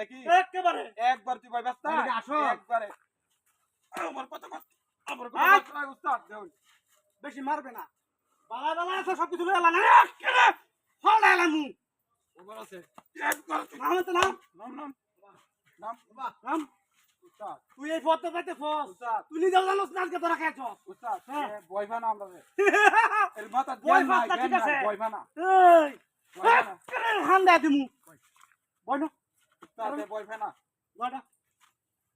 দেখি একেবারে একবার তুই ভাই ব্যস্ত এদিকে আসো। একবারে আমার কথা আমার আয়। কথা উস্তাদ দেউন বেশি মারবে না বালা বালা আছে সব কিছু লইলা না কেনে ফল এলামু ওবার আছে একবার তুই নাম তো নাম নাম নাম নাম নাম উস্তাদ তুই এই পথে পাইতে ফস উস্তাদ তুই নিজেও জানোস না আজকে তোরা খেয়েছ উস্তাদ হ্যাঁ। বয়ফানা আমরা রে এর মাথা বয় জ্ঞান নাই ফাস্তা, ঠিক আছে। বয়ফানা এই বয়ফানা কেনে হান দেয় দিমু বইনো উস্তাদ বয়ফানা বড়া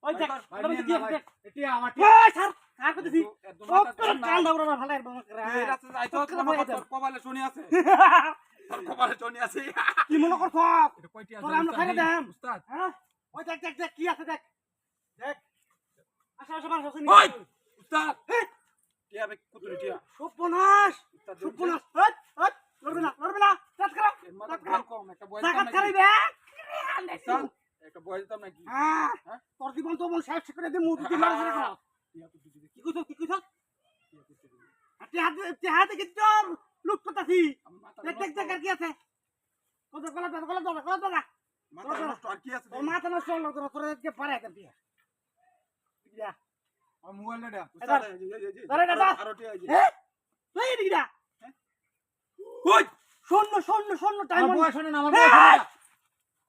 ওই দেখ ভাই, আমি নিয়েন কি না, ভাই। এটি আমার ওই স্যার কার কত দিছি একদম ও মাথা তোর জ্ঞান নাই। কান দাবরা ভালো একদম এই রাস্তা যাইতো তোর কপালে শুনি আছে তোর কপালে শুনি আছে কি মনে করছ এটা কয়টি আছে তোরা আমরা খাইরে দেম উস্তাদ হ্যাঁ ওই দেখ দেখ দেখ কি আছে দেখ দেখ আশা আশা মানুষ আছে ওই উস্তাদ টিয়া বে কুতুরি টিয়া সুপনাশ উস্তাদ সুপনাশ হট হট লড়বে না কাট করা এর মাথা জ্ঞান কম একটা বয়স কাট করি বে উস্তাদ একটা বয়স দাম নাকি হ্যাঁ হ্যাঁ? তোর জীবন তো মন শেষ করে দে মুখ দিয়ে মারা করা টিয়া কুতুরি দিবি কি কইছ টিয়া কুতুরি দিবি তুই হাতে কি তোর লুট করতাছি আমার মাথা দেখ দেখ দেখ আর কি আছে তোর গলা দাদা মাথা নষ্ট আর কি আছে তোর মাথা নষ্ট হলো তোর আজকে পারে একটা দিয়ে ইয়া আমার মোবাইল না এবার, ধরে না, ধর। আরো টিয়া আছে হ্যাঁ তুই এদিকে যা ওই শূন্য টাইম আমার বয়স শোনে না, আমার হ্যাঁ। বয়স শোনে না।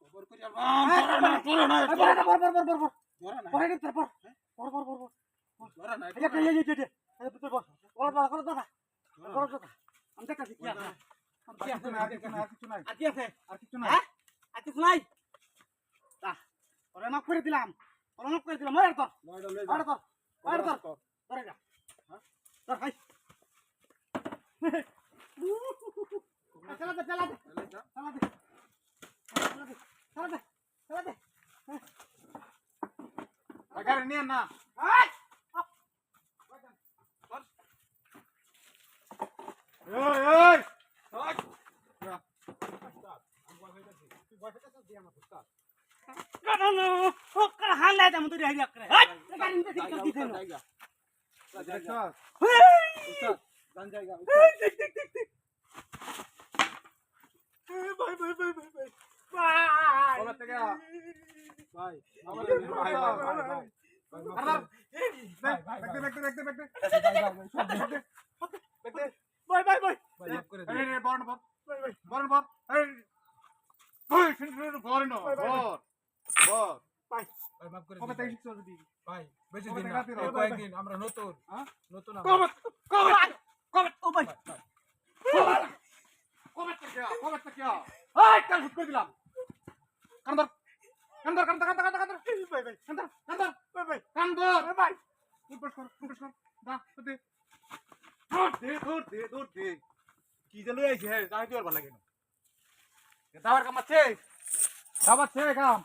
খবর করি আর ধরে না বর ধরে না ধরে না ধরে না এই যে এই ভিতর বর বল দাদা আমি দেখাচ্ছি কি আছে আর কিছু নাই, আর কিছু নাই, আর কিছু নাই, আর কি আছে আর কিছু নাই। হ্যাঁ আর কিছু নাই তা ওরে মাফ করে দিলাম ওরে তো লয়ডা লই ওরে তো কর ধরে যা হ্যাঁ ধর ভাই চালা দে লই যা আগারে নিয়ে না। এই! এই, এই, No, ওকে হালাই দাম তুই হারিয়া করে এই গাড়ি নিতে দিক দিতে না জায়গা দেখছস? উস্তাদ জান জায়গা দেখ বাই বলা থেকে ভাই আমাদের ভাই, ভাই, ভাই, ভাই। আরে, দেখতে, দেখতে। বাই এই, এই, বরণ বর। বরণ বর। এই, ওই, শুন, বরণ বর। বর। বাই ভাই মাফ করে কবে দিন থেকে শিখছো দিদি? ভাই বেশি কবে দিন থেকে না রাতে এই রও? কয়েকদিন আমরা নতুন হ্যাঁ? নতুন কবে ও ভাই কবে থেকে এই কাল শুট করে দিলাম Kandar by Kandar by football কর দা দে দৌড় দে কি যে লই আইছে হ্যাঁ যাই তোর ভালো লাগে না দাবার কাম আছে কাম